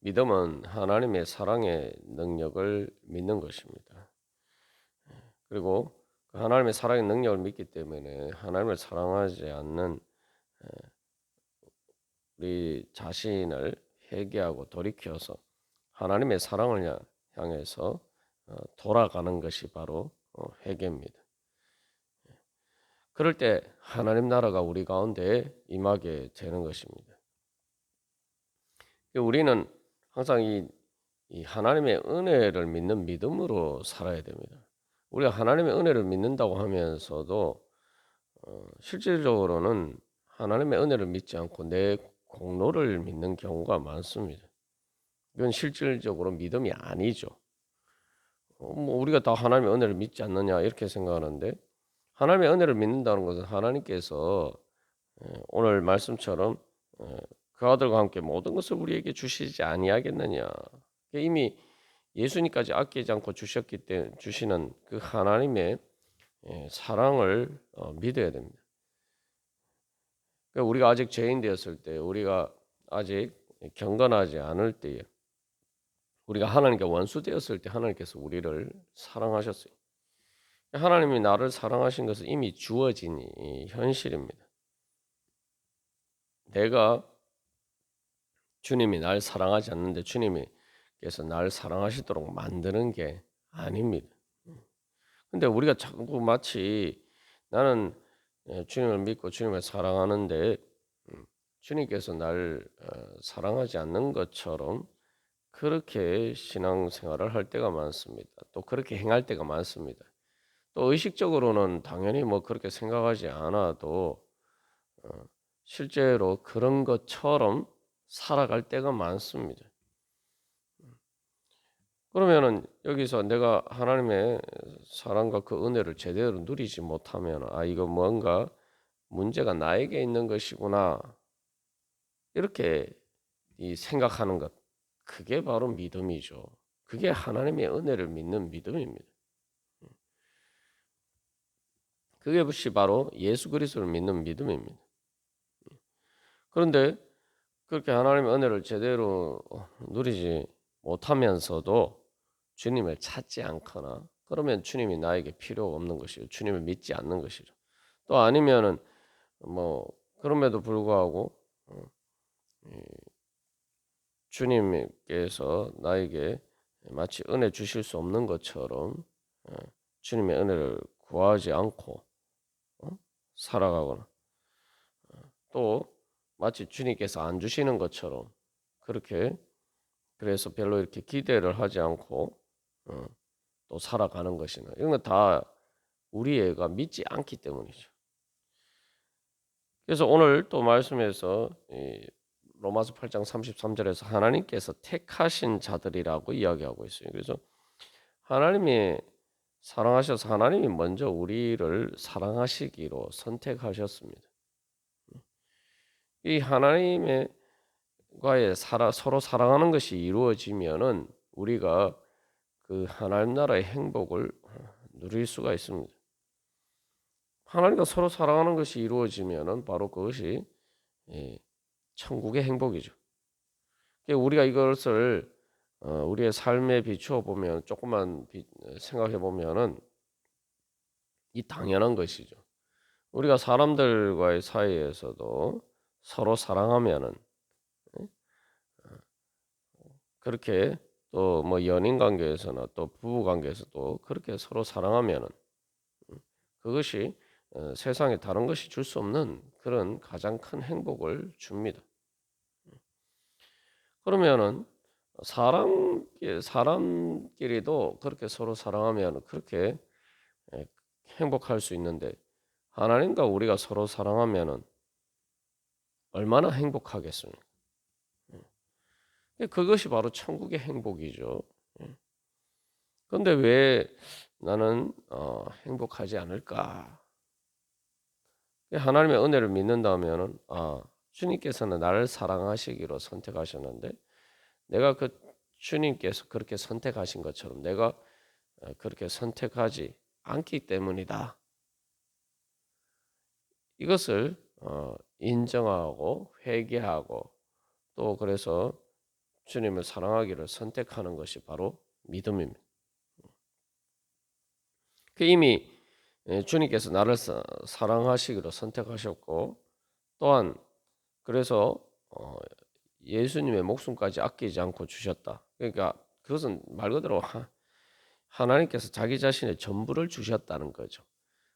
믿음은 하나님의 사랑의 능력을 믿는 것입니다. 그리고 그 하나님의 사랑의 능력을 믿기 때문에 하나님을 사랑하지 않는 우리 자신을 회개하고 돌이켜서 하나님의 사랑을 향해서 돌아가는 것이 바로 회개입니다. 그럴 때 하나님 나라가 우리 가운데 임하게 되는 것입니다. 우리는 항상 이 하나님의 은혜를 믿는 믿음으로 살아야 됩니다. 우리가 하나님의 은혜를 믿는다고 하면서도 실질적으로는 하나님의 은혜를 믿지 않고 내 공로를 믿는 경우가 많습니다. 이건 실질적으로 믿음이 아니죠. 뭐 우리가 다 하나님의 은혜를 믿지 않느냐 이렇게 생각하는데, 하나님의 은혜를 믿는다는 것은 하나님께서 오늘 말씀처럼 그 아들과 함께 모든 것을 우리에게 주시지 아니하겠느냐. 이미 예수님까지 아끼지 않고 주셨기 때문에 주시는 그 하나님의 사랑을 믿어야 됩니다. 그러니까 우리가 아직 죄인 되었을 때, 우리가 아직 경건하지 않을 때에, 우리가 하나님께 원수 되었을 때 하나님께서 우리를 사랑하셨어요. 하나님이 나를 사랑하신 것은 이미 주어진 현실입니다. 내가 주님이 날 사랑하지 않는데 주님께서 날 사랑하시도록 만드는 게 아닙니다. 근데 우리가 자꾸 마치 나는 주님을 믿고 주님을 사랑하는데 주님께서 날 사랑하지 않는 것처럼 그렇게 신앙생활을 할 때가 많습니다. 또 그렇게 행할 때가 많습니다. 또 의식적으로는 당연히 뭐 그렇게 생각하지 않아도 어, 실제로 그런 것처럼 살아갈 때가 많습니다. 그러면은 여기서 내가 하나님의 사랑과 그 은혜를 제대로 누리지 못하면, 아, 이거 뭔가 문제가 나에게 있는 것이구나, 이렇게 이 생각하는 것, 그게 바로 믿음이죠. 그게 하나님의 은혜를 믿는 믿음입니다. 그게 바로 예수 그리스도를 믿는 믿음입니다. 그런데 그렇게 하나님의 은혜를 제대로 누리지 못하면서도 주님을 찾지 않거나, 그러면 주님이 나에게 필요가 없는 것이죠. 주님을 믿지 않는 것이죠. 또 아니면은 뭐 그럼에도 불구하고 이 주님께서 나에게 마치 은혜 주실 수 없는 것처럼 주님의 은혜를 구하지 않고 어? 살아가거나, 또 마치 주님께서 안 주시는 것처럼 그렇게, 그래서 별로 이렇게 기대를 하지 않고 어, 또 살아가는 것이나, 이런 건 다 우리 애가 믿지 않기 때문이죠. 그래서 오늘 또 말씀에서 이 로마서 8장 33절에서 하나님께서 택하신 자들이라고 이야기하고 있어요. 그래서 하나님이 사랑하셔서 하나님이 먼저 우리를 사랑하시기로 선택하셨습니다. 이 하나님의 과의 서로 사랑하는 것이 이루어지면은 우리가 그 하나님 나라의 행복을 누릴 수가 있습니다. 하나님과 서로 사랑하는 것이 이루어지면은 바로 그것이 예, 천국의 행복이죠. 우리가 이것을 우리의 삶에 비추어 보면, 조금만 생각해 보면은 이 당연한 것이죠. 우리가 사람들과의 사이에서도 서로 사랑하면은 그렇게, 또 뭐 연인 관계에서나 또 부부 관계에서도 그렇게 서로 사랑하면은 그것이 세상에 다른 것이 줄 수 없는 그런 가장 큰 행복을 줍니다. 그러면은 사람끼리도 그렇게 서로 사랑하면 그렇게 예, 행복할 수 있는데, 하나님과 우리가 서로 사랑하면은 얼마나 행복하겠습니까? 그것이 바로 천국의 행복이죠. 그런데 왜 나는 행복하지 않을까? 하나님의 은혜를 믿는다면은, 주님께서는 나를 사랑하시기로 선택하셨는데, 내가 그 주님께서 그렇게 선택하신 것처럼 내가 그렇게 선택하지 않기 때문이다. 이것을 인정하고 회개하고, 또 그래서 주님을 사랑하기를 선택하는 것이 바로 믿음입니다. 이미 주님께서 나를 사랑하시기로 선택하셨고 또한 그래서 예수님의 목숨까지 아끼지 않고 주셨다. 그러니까 그것은 말 그대로 하나님께서 자기 자신의 전부를 주셨다는 거죠.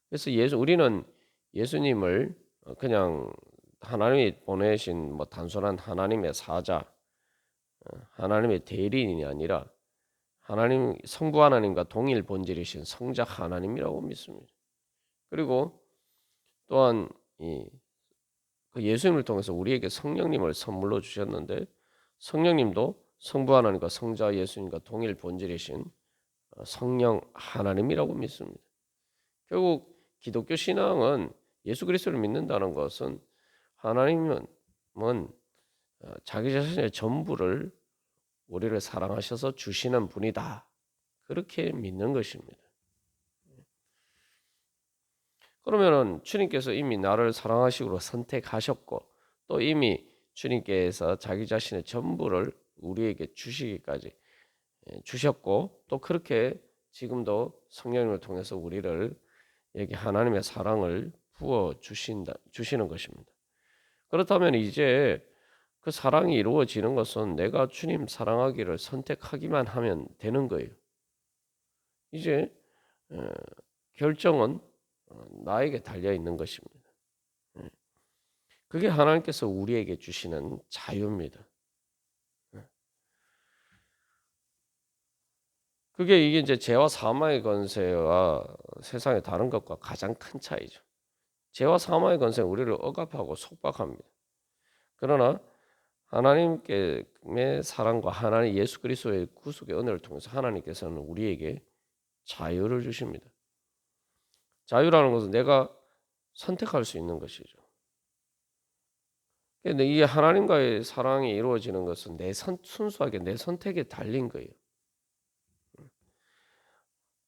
그래서 우리는 예수님을 그냥 하나님이 보내신 뭐 단순한 하나님의 사자, 하나님의 대리인이 아니라 하나님 성부 하나님과 동일 본질이신 성작 하나님이라고 믿습니다. 그리고 또한 그 예수님을 통해서 우리에게 성령님을 선물로 주셨는데 성령님도 성부 하나님과 성자 예수님과 동일 본질이신 성령 하나님이라고 믿습니다. 결국 기독교 신앙은 예수 그리스도를 믿는다는 것은 하나님은 자기 자신의 전부를 우리를 사랑하셔서 주시는 분이다. 그렇게 믿는 것입니다. 그러면은 주님께서 이미 나를 사랑하시기로 선택하셨고 또 이미 주님께서 자기 자신의 전부를 우리에게 주시기까지 주셨고 또 그렇게 지금도 성령님을 통해서 우리를 여기 하나님의 사랑을 부어 주시는 것입니다. 그렇다면 이제 그 사랑이 이루어지는 것은 내가 주님 사랑하기를 선택하기만 하면 되는 거예요. 이제 결정은 나에게 달려 있는 것입니다. 그게 하나님께서 우리에게 주시는 자유입니다. 그게 이게 이제 죄와 사망의 권세와 세상의 다른 것과 가장 큰 차이죠. 죄와 사망의 권세는 우리를 억압하고 속박합니다. 그러나 하나님의 사랑과 하나님 예수 그리스도의 구속의 은혜를 통해서 하나님께서는 우리에게 자유를 주십니다. 자유라는 것은 내가 선택할 수 있는 것이죠. 근데 이 하나님과의 사랑이 이루어지는 것은 순수하게 내 선택에 달린 거예요.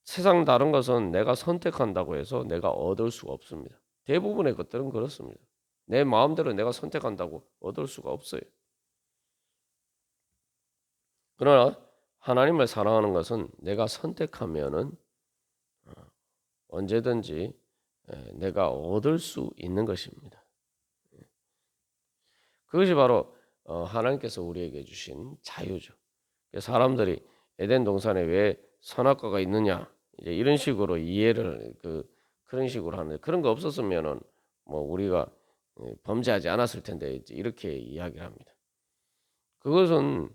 세상 다른 것은 내가 선택한다고 해서 내가 얻을 수가 없습니다. 대부분의 것들은 그렇습니다. 내 마음대로 내가 선택한다고 얻을 수가 없어요. 그러나 하나님을 사랑하는 것은 내가 선택하면은 언제든지 내가 얻을 수 있는 것입니다. 그것이 바로 하나님께서 우리에게 주신 자유죠. 사람들이 에덴 동산에 왜 선악과가 있느냐 이제 이런 식으로 이해를 그런 식으로 하는데 그런 거 없었으면은 뭐 우리가 범죄하지 않았을 텐데 이렇게 이야기를 합니다. 그것은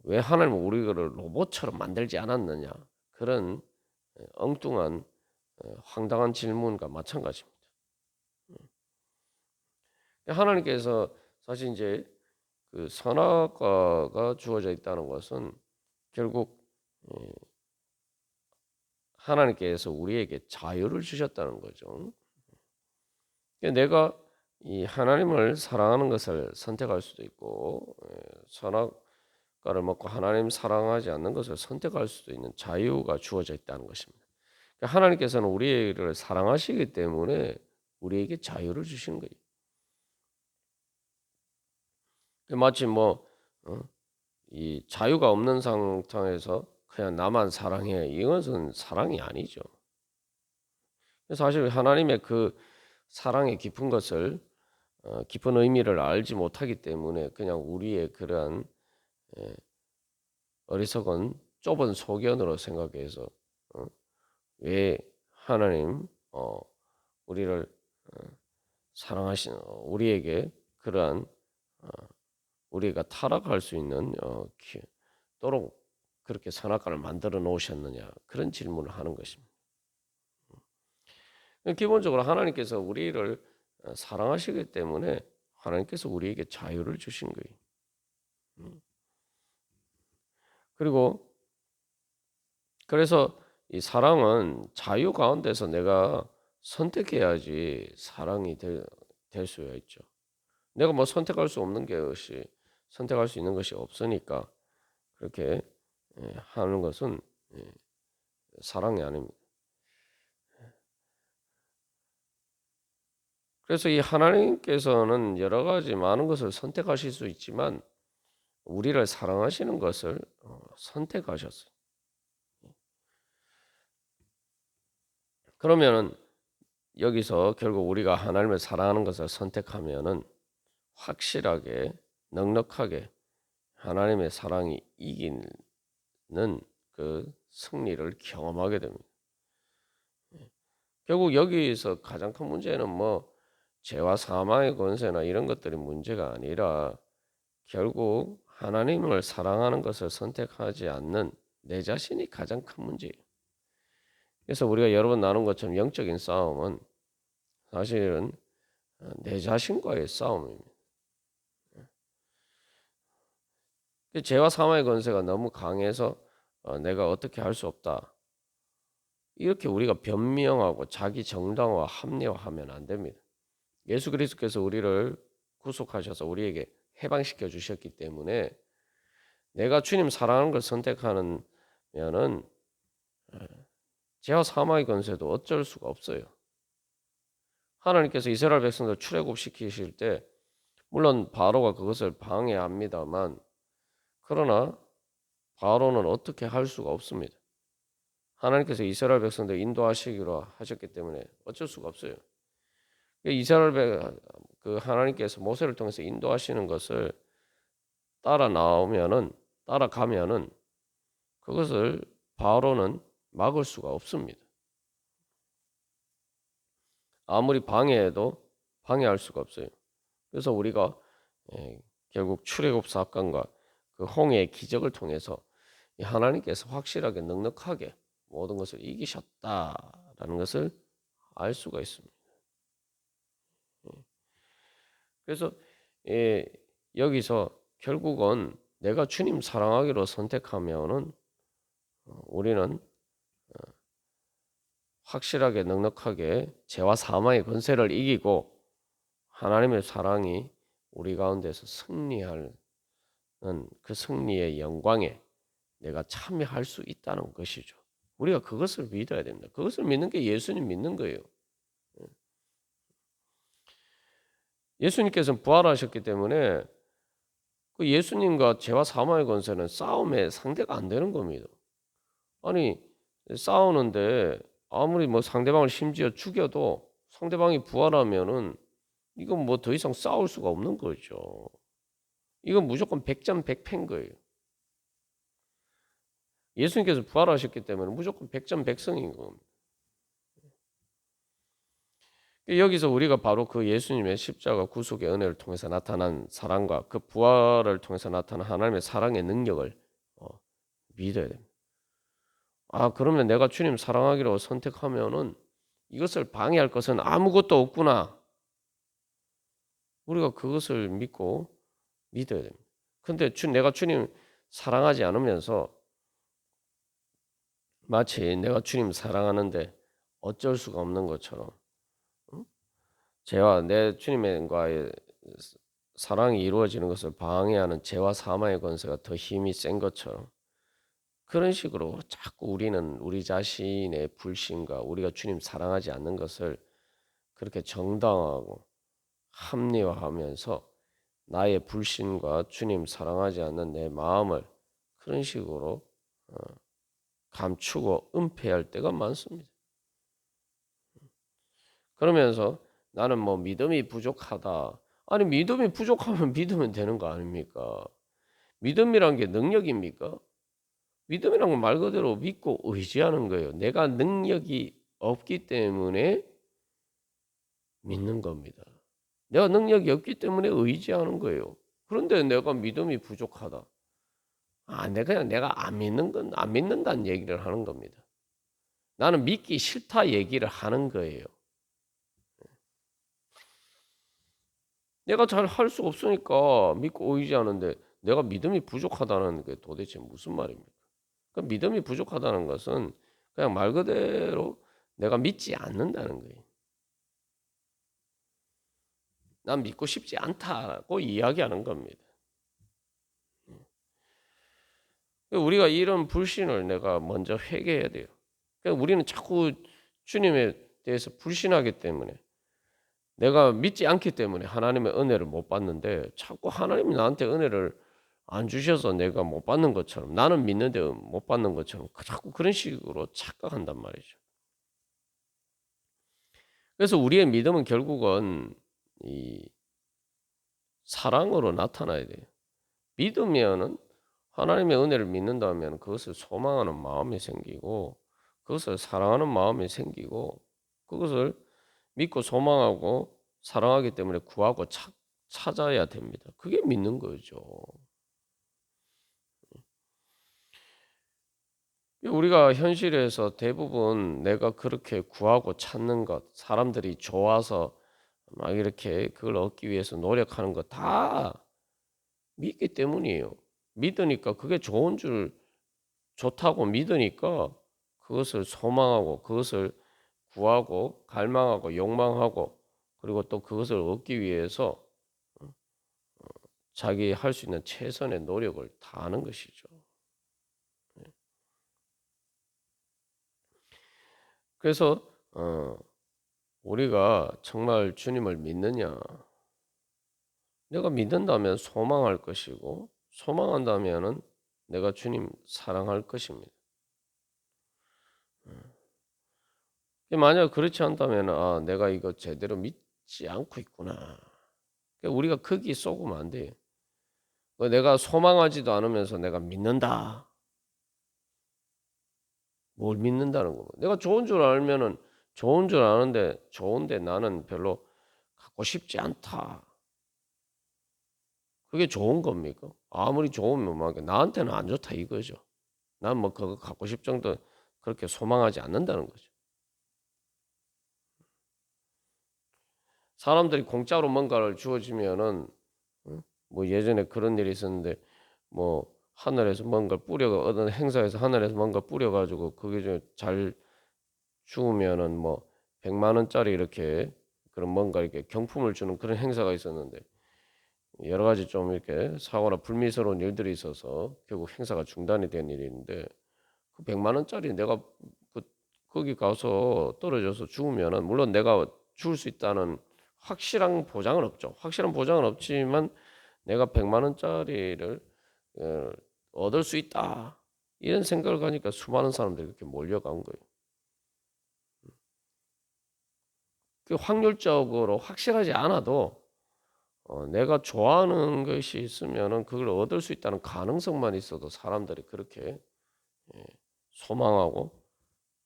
왜 하나님은 우리를 로봇처럼 만들지 않았느냐 그런 엉뚱한 황당한 질문과 마찬가지입니다. 하나님께서 사실 이제 그 선악과가 주어져 있다는 것은 결국 하나님께서 우리에게 자유를 주셨다는 거죠. 내가 이 하나님을 사랑하는 것을 선택할 수도 있고 선악과를 먹고 하나님 사랑하지 않는 것을 선택할 수도 있는 자유가 주어져 있다는 것입니다. 하나님께서는 우리를 사랑하시기 때문에 우리에게 자유를 주신 거예요. 마치 이 자유가 없는 상태에서 그냥 나만 사랑해 이것은 사랑이 아니죠. 사실 하나님의 그 사랑의 깊은 것을 깊은 의미를 알지 못하기 때문에 그냥 우리의 그러한 어리석은 좁은 소견으로 생각해서 왜 하나님 우리를 사랑하시는 우리에게 그러한 우리가 타락할 수 있는 또록 그렇게 선악과를 만들어 놓으셨느냐 그런 질문을 하는 것입니다. 기본적으로 하나님께서 우리를 사랑하시기 때문에 하나님께서 우리에게 자유를 주신 거예요. 그리고 그래서 이 사랑은 자유 가운데서 내가 선택해야지 사랑이 될 수가 있죠. 내가 뭐 선택할 수 없는 것이 선택할 수 있는 것이 없으니까 그렇게 하는 것은 사랑이 아닙니다. 그래서 이 하나님께서는 여러 가지 많은 것을 선택하실 수 있지만 우리를 사랑하시는 것을 선택하셨어요. 그러면은 여기서 결국 우리가 하나님을 사랑하는 것을 선택하면은 확실하게 넉넉하게 하나님의 사랑이 이기는 그 승리를 경험하게 됩니다. 결국 여기서 가장 큰 문제는 뭐 죄와 사망의 권세나 이런 것들이 문제가 아니라 결국 하나님을 사랑하는 것을 선택하지 않는 내 자신이 가장 큰 문제예요. 그래서 우리가 여러 번 나눈 것처럼 영적인 싸움은 사실은 내 자신과의 싸움입니다. 죄와 사망의 권세가 너무 강해서 내가 어떻게 할 수 없다. 이렇게 우리가 변명하고 자기 정당화, 합리화하면 안 됩니다. 예수 그리스도께서 우리를 구속하셔서 우리에게 해방시켜 주셨기 때문에 내가 주님 사랑하는 걸 선택하는 면은 죄와 사망의 권세도 어쩔 수가 없어요. 하나님께서 이스라엘 백성들 출애굽시키실 때 물론 바로가 그것을 방해합니다만 그러나 바로는 어떻게 할 수가 없습니다. 하나님께서 이스라엘 백성들 인도하시기로 하셨기 때문에 어쩔 수가 없어요. 그 하나님께서 모세를 통해서 인도하시는 것을 따라가면은 그것을 바로는 막을 수가 없습니다. 아무리 방해해도 방해할 수가 없어요. 그래서 우리가 결국 출애굽 사건과 그 홍해의 기적을 통해서 하나님께서 확실하게 넉넉하게 모든 것을 이기셨다라는 것을 알 수가 있습니다. 그래서 여기서 결국은 내가 주님 사랑하기로 선택하면은 우리는 확실하게 넉넉하게 죄와 사망의 권세를 이기고 하나님의 사랑이 우리 가운데서 승리하는 그 승리의 영광에 내가 참여할 수 있다는 것이죠. 우리가 그것을 믿어야 됩니다. 그것을 믿는 게 예수님 믿는 거예요. 예수님께서는 부활하셨기 때문에 그 예수님과 죄와 사망의 권세는 싸움의 상대가 안 되는 겁니다. 아니 싸우는데 아무리 뭐 상대방을 심지어 죽여도 상대방이 부활하면은 이건 뭐 더 이상 싸울 수가 없는 거죠. 이건 무조건 백전백패인 거예요. 예수님께서 부활하셨기 때문에 무조건 백전백승인 겁니다. 여기서 우리가 바로 그 예수님의 십자가 구속의 은혜를 통해서 나타난 사랑과 그 부활을 통해서 나타난 하나님의 사랑의 능력을 믿어야 됩니다. 그러면 내가 주님 사랑하기로 선택하면은 이것을 방해할 것은 아무것도 없구나. 우리가 그것을 믿어야 됩니다. 근데 내가 주님 사랑하지 않으면서 마치 내가 주님 사랑하는데 어쩔 수가 없는 것처럼 죄와 내 주님과의 사랑이 이루어지는 것을 방해하는 죄와 사망의 권세가 더 힘이 센 것처럼 그런 식으로 자꾸 우리는 우리 자신의 불신과 우리가 주님 사랑하지 않는 것을 그렇게 정당화하고 합리화하면서 나의 불신과 주님 사랑하지 않는 내 마음을 그런 식으로 감추고 은폐할 때가 많습니다. 그러면서 나는 뭐 믿음이 부족하다. 아니 믿음이 부족하면 믿으면 되는 거 아닙니까? 믿음이란 게 능력입니까? 믿음이란 건 말 그대로 믿고 의지하는 거예요. 내가 능력이 없기 때문에 믿는 겁니다. 내가 능력이 없기 때문에 의지하는 거예요. 그런데 내가 믿음이 부족하다. 내가 안 믿는다는 얘기를 하는 겁니다. 나는 믿기 싫다 얘기를 하는 거예요. 내가 잘 할 수 없으니까 믿고 의지하는데 내가 믿음이 부족하다는 게 도대체 무슨 말입니까? 그 믿음이 부족하다는 것은 그냥 말 그대로 내가 믿지 않는다는 거예요. 난 믿고 싶지 않다고 이야기하는 겁니다. 우리가 이런 불신을 내가 먼저 회개해야 돼요. 그러니까 우리는 자꾸 주님에 대해서 불신하기 때문에 내가 믿지 않기 때문에 하나님의 은혜를 못 받는데 자꾸 하나님이 나한테 은혜를 안 주셔서 내가 못 받는 것처럼, 나는 믿는데 못 받는 것처럼 자꾸 그런 식으로 착각한단 말이죠. 그래서 우리의 믿음은 결국은 이 사랑으로 나타나야 돼요. 믿으면은 하나님의 은혜를 믿는다면 그것을 소망하는 마음이 생기고 그것을 사랑하는 마음이 생기고 그것을 믿고 소망하고 사랑하기 때문에 구하고 찾아야 됩니다. 그게 믿는 거죠. 우리가 현실에서 대부분 내가 그렇게 구하고 찾는 것, 사람들이 좋아서 막 이렇게 그걸 얻기 위해서 노력하는 거 다 믿기 때문이에요. 믿으니까 그게 좋은 줄 좋다고 믿으니까 그것을 소망하고 그것을 구하고 갈망하고 욕망하고 그리고 또 그것을 얻기 위해서 자기 할 수 있는 최선의 노력을 다하는 것이죠. 그래서 우리가 정말 주님을 믿느냐? 내가 믿는다면 소망할 것이고 소망한다면은 내가 주님 사랑할 것입니다. 만약 그렇지 않다면 내가 이거 제대로 믿지 않고 있구나. 그러니까 우리가 거기 쏘으면 안 돼요. 내가 소망하지도 않으면서 내가 믿는다. 뭘 믿는다는 거. 내가 좋은 줄 알면은 좋은 줄 아는데 좋은데 나는 별로 갖고 싶지 않다. 그게 좋은 겁니까? 아무리 좋으면 막 나한테는 안 좋다 이거죠. 난 뭐 그거 갖고 싶 정도 그렇게 소망하지 않는다는 거죠. 사람들이 공짜로 뭔가를 주어지면은 뭐 예전에 그런 일이 있었는데 뭐 하늘에서 뭔가 뿌려가 어떤 행사에서 하늘에서 뭔가 뿌려 가지고 그게 좀 잘 주우면은 뭐 100만 원짜리 이렇게 그런 뭔가 이렇게 경품을 주는 그런 행사가 있었는데 여러 가지 좀 이렇게 사고나 불미스러운 일들이 있어서 결국 행사가 중단이 된 일이 있는데 그 100만 원짜리 내가 그 거기 가서 떨어져서 죽으면은 물론 내가 죽을 수 있다는 확실한 보장은 없죠. 확실한 보장은 없지만 내가 100만 원짜리를 어, 얻을 수 있다. 이런 생각을 가니까 수많은 사람들이 그렇게 몰려간 거예요. 그 확률적으로 확실하지 않아도 내가 좋아하는 것이 있으면은 그걸 얻을 수 있다는 가능성만 있어도 사람들이 그렇게 예, 소망하고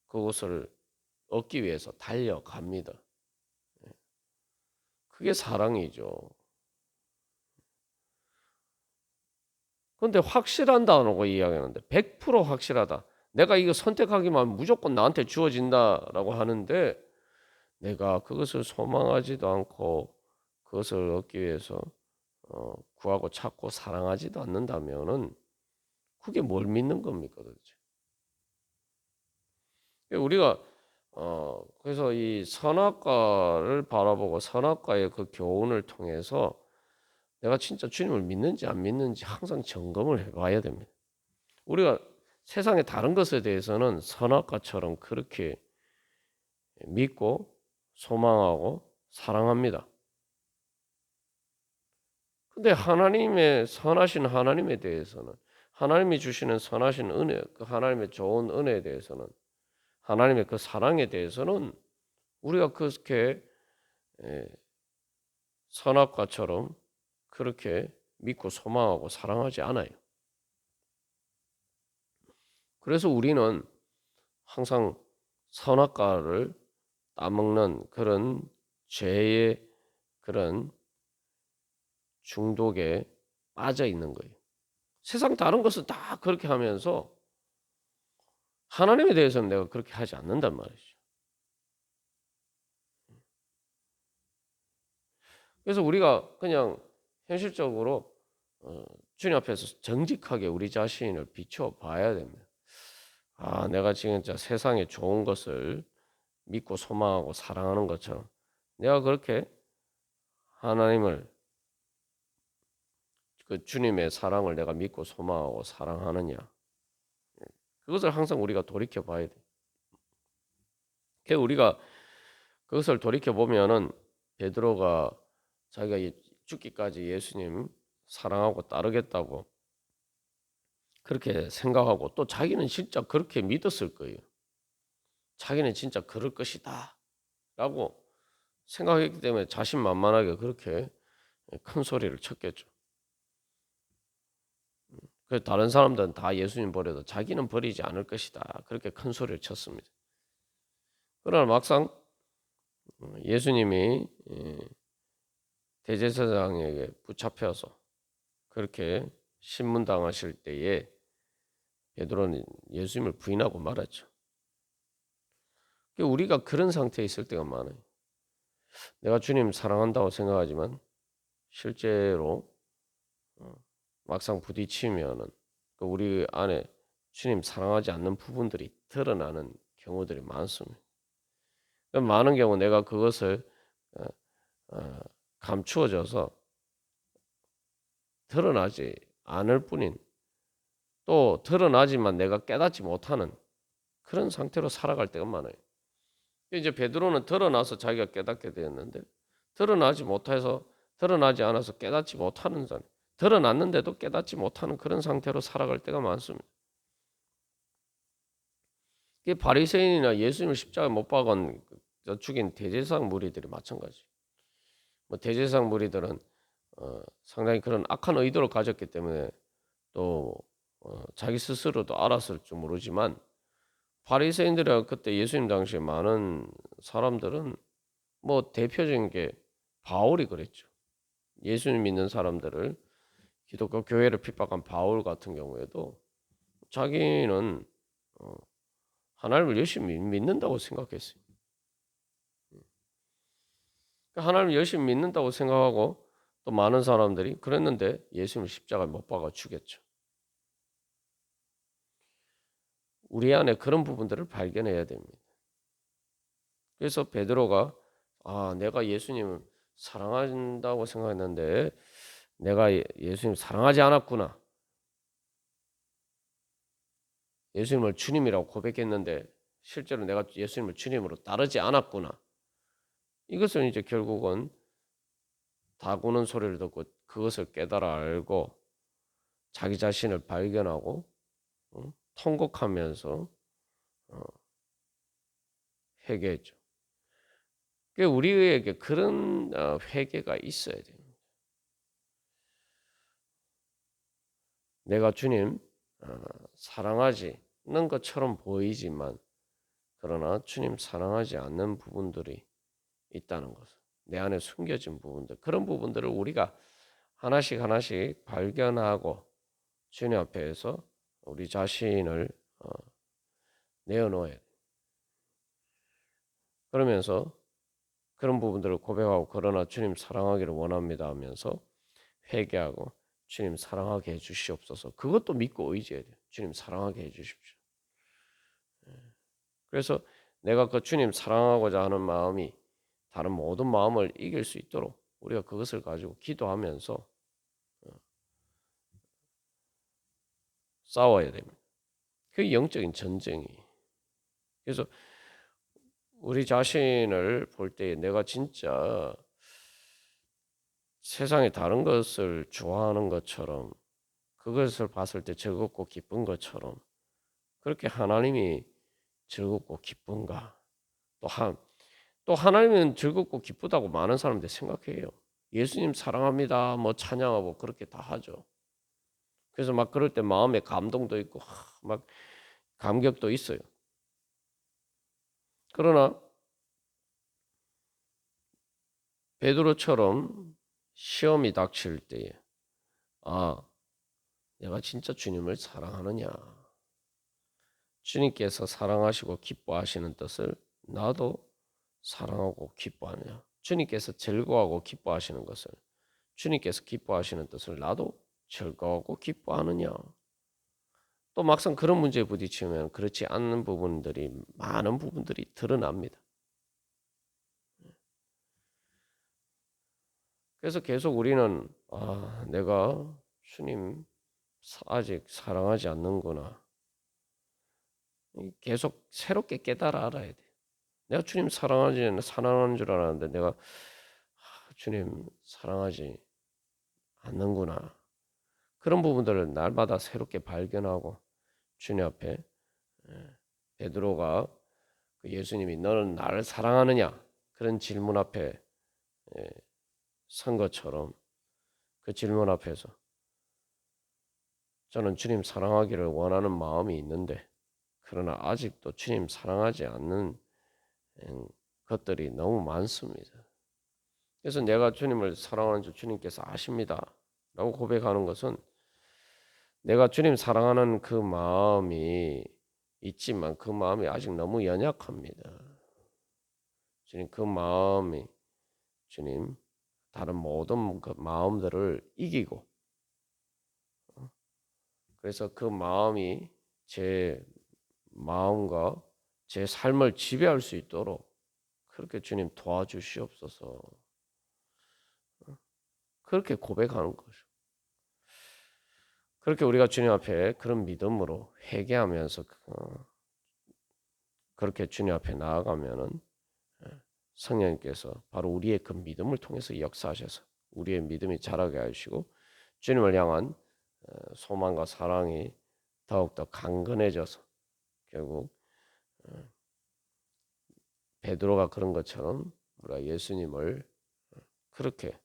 그것을 얻기 위해서 달려갑니다. 그게 사랑이죠. 그런데 확실한다고 이야기하는데 100% 확실하다. 내가 이거 선택하기만 하면 무조건 나한테 주어진다라고 하는데 내가 그것을 소망하지도 않고 그것을 얻기 위해서 구하고 찾고 사랑하지도 않는다면은 그게 뭘 믿는 겁니까 도대체? 우리가 그래서 이 선악과를 바라보고 선악과의 그 교훈을 통해서 내가 진짜 주님을 믿는지 안 믿는지 항상 점검을 해봐야 됩니다. 우리가 세상의 다른 것에 대해서는 선악과처럼 그렇게 믿고 소망하고 사랑합니다. 근데 하나님의 선하신 하나님에 대해서는 하나님이 주시는 선하신 은혜, 그 하나님의 좋은 은혜에 대해서는 하나님의 그 사랑에 대해서는 우리가 그렇게 선악과처럼 그렇게 믿고 소망하고 사랑하지 않아요. 그래서 우리는 항상 선악과를 따먹는 그런 죄의 그런 중독에 빠져 있는 거예요. 세상 다른 것은 다 그렇게 하면서 하나님에 대해서는 내가 그렇게 하지 않는단 말이죠. 그래서 우리가 그냥 현실적으로 주님 앞에서 정직하게 우리 자신을 비춰봐야 됩니다. 내가 지금 진짜 세상에 좋은 것을 믿고 소망하고 사랑하는 것처럼 내가 그렇게 하나님을 그 주님의 사랑을 내가 믿고 소망하고 사랑하느냐 그것을 항상 우리가 돌이켜 봐야 돼. 그 우리가 그것을 돌이켜 보면은 베드로가 자기가 죽기까지 예수님 사랑하고 따르겠다고 그렇게 생각하고 또 자기는 진짜 그렇게 믿었을 거예요. 자기는 진짜 그럴 것이다 라고 생각했기 때문에 자신만만하게 그렇게 큰 소리를 쳤겠죠. 그래서 다른 사람들은 다 예수님 버려도 자기는 버리지 않을 것이다. 그렇게 큰 소리를 쳤습니다. 그러나 막상 예수님이 대제사장에게 붙잡혀서 그렇게 신문당하실 때에 베드로는 예수님을 부인하고 말았죠. 우리가 그런 상태에 있을 때가 많아요. 내가 주님 사랑한다고 생각하지만 실제로 막상 부딪히면은 우리 안에 주님 사랑하지 않는 부분들이 드러나는 경우들이 많습니다. 많은 경우 내가 그것을 감추어져서 드러나지 않을 뿐인 또 드러나지만 내가 깨닫지 못하는 그런 상태로 살아갈 때가 많아요. 이제 베드로는 드러나서 자기가 깨닫게 되었는데 드러나지 않아서 깨닫지 못하는 사람, 드러났는데도 깨닫지 못하는 그런 상태로 살아갈 때가 많습니다. 바리새인이나 예수님을 십자가에 못 박은 죽인 대제사장 무리들이 마찬가지. 대제사장 무리들은 상당히 그런 악한 의도를 가졌기 때문에 또 자기 스스로도 알았을 줄 모르지만 바리새인들이 그때 예수님 당시에 많은 사람들은 대표적인 게 바울이 그랬죠. 예수님 믿는 사람들을 기독교 교회를 핍박한 바울 같은 경우에도 자기는 하나님을 열심히 믿는다고 생각했어요. 하나님을 열심히 믿는다고 생각하고 또 많은 사람들이 그랬는데 예수님을 십자가에 못 박아 죽였죠. 우리 안에 그런 부분들을 발견해야 됩니다. 그래서 베드로가 내가 예수님을 사랑한다고 생각했는데 내가 예수님 사랑하지 않았구나. 예수님을 주님이라고 고백했는데 실제로 내가 예수님을 주님으로 따르지 않았구나. 이것은 이제 결국은 다구는 소리를 듣고 그것을 깨달아 알고 자기 자신을 발견하고 통곡하면서 회개했죠. 우리에게 그런 회개가 있어야 됩니다. 내가 주님 사랑하지는 것처럼 보이지만 그러나 주님 사랑하지 않는 부분들이 있다는 것을 내 안에 숨겨진 부분들 그런 부분들을 우리가 하나씩 하나씩 발견하고 주님 앞에서 우리 자신을 내어놓아야 돼. 그러면서 그런 부분들을 고백하고 그러나 주님 사랑하기를 원합니다 하면서 회개하고 주님 사랑하게 해주시옵소서. 그것도 믿고 의지해야 돼요. 주님 사랑하게 해주십시오. 그래서 내가 그 주님 사랑하고자 하는 마음이 다른 모든 마음을 이길 수 있도록 우리가 그것을 가지고 기도하면서 싸워야 됩니다. 그게 영적인 전쟁이. 그래서 우리 자신을 볼 때 내가 진짜 세상의 다른 것을 좋아하는 것처럼 그것을 봤을 때 즐겁고 기쁜 것처럼 그렇게 하나님이 즐겁고 기쁜가? 또 하나님은 즐겁고 기쁘다고 많은 사람들이 생각해요. 예수님 사랑합니다. 찬양하고 그렇게 다 하죠. 그래서 막 그럴 때 마음에 감동도 있고 막 감격도 있어요. 그러나 베드로처럼 시험이 닥칠 때에 내가 진짜 주님을 사랑하느냐? 주님께서 사랑하시고 기뻐하시는 뜻을 나도 사랑하고 기뻐하느냐? 주님께서 즐거워하고 기뻐하시는 것을 주님께서 기뻐하시는 뜻을 나도 즐거워하고 기뻐하느냐? 또 막상 그런 문제에 부딪히면 그렇지 않는 부분들이 많은 부분들이 드러납니다. 그래서 계속 우리는 내가 주님 아직 사랑하지 않는구나. 계속 새롭게 깨달아 알아야 돼. 내가 주님 사랑하는 줄 알았는데 내가 주님 사랑하지 않는구나. 그런 부분들을 날마다 새롭게 발견하고 주님 앞에 베드로가 예수님이 너는 나를 사랑하느냐 그런 질문 앞에 선 것처럼 그 질문 앞에서 저는 주님 사랑하기를 원하는 마음이 있는데 그러나 아직도 주님 사랑하지 않는 것들이 너무 많습니다. 그래서 내가 주님을 사랑하는 줄 주님께서 아십니다. 라고 고백하는 것은 내가 주님 사랑하는 그 마음이 있지만 그 마음이 아직 너무 연약합니다. 주님 그 마음이 주님 다른 모든 그 마음들을 이기고 그래서 그 마음이 제 마음과 제 삶을 지배할 수 있도록 그렇게 주님 도와주시옵소서. 그렇게 고백하는 거죠. 그렇게 우리가 주님 앞에 그런 믿음으로 회개하면서 그렇게 주님 앞에 나아가면은 성령님께서 바로 우리의 그 믿음을 통해서 역사하셔서 우리의 믿음이 자라게 하시고 주님을 향한 소망과 사랑이 더욱더 강건해져서 결국 베드로가 그런 것처럼 우리가 예수님을 그렇게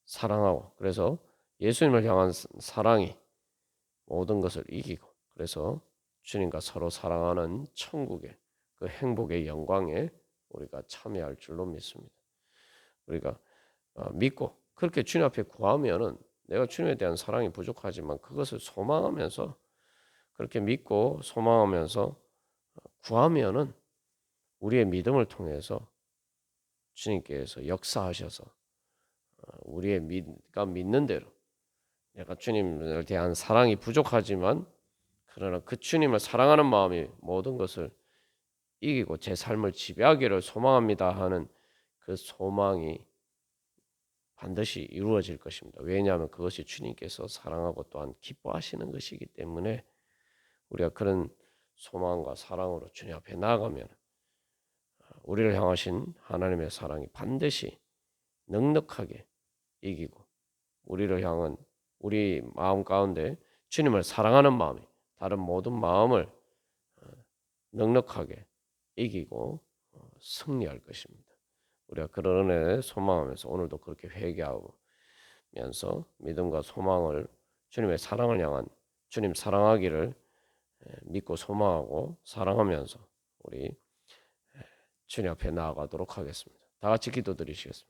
사랑하고 그래서 예수님을 향한 사랑이 모든 것을 이기고 그래서 주님과 서로 사랑하는 천국의 그 행복의 영광에 우리가 참여할 줄로 믿습니다. 우리가 믿고 그렇게 주님 앞에 구하면은 내가 주님에 대한 사랑이 부족하지만 그것을 소망하면서 그렇게 믿고 소망하면서 구하면은 우리의 믿음을 통해서 주님께서 역사하셔서 우리의 믿는 대로 내가 주님을 대한 사랑이 부족하지만 그러나 그 주님을 사랑하는 마음이 모든 것을 이기고 제 삶을 지배하기를 소망합니다 하는 그 소망이 반드시 이루어질 것입니다. 왜냐하면 그것이 주님께서 사랑하고 또한 기뻐하시는 것이기 때문에 우리가 그런 소망과 사랑으로 주님 앞에 나아가면 우리를 향하신 하나님의 사랑이 반드시 넉넉하게 이기고 우리를 향한 우리 마음 가운데 주님을 사랑하는 마음이 다른 모든 마음을 넉넉하게 이기고 승리할 것입니다. 우리가 그런 은혜에 소망하면서 오늘도 그렇게 회개하면서 믿음과 소망을 주님의 사랑을 향한 주님 사랑하기를 믿고 소망하고 사랑하면서 우리 주님 앞에 나아가도록 하겠습니다. 다 같이 기도드리시겠습니다.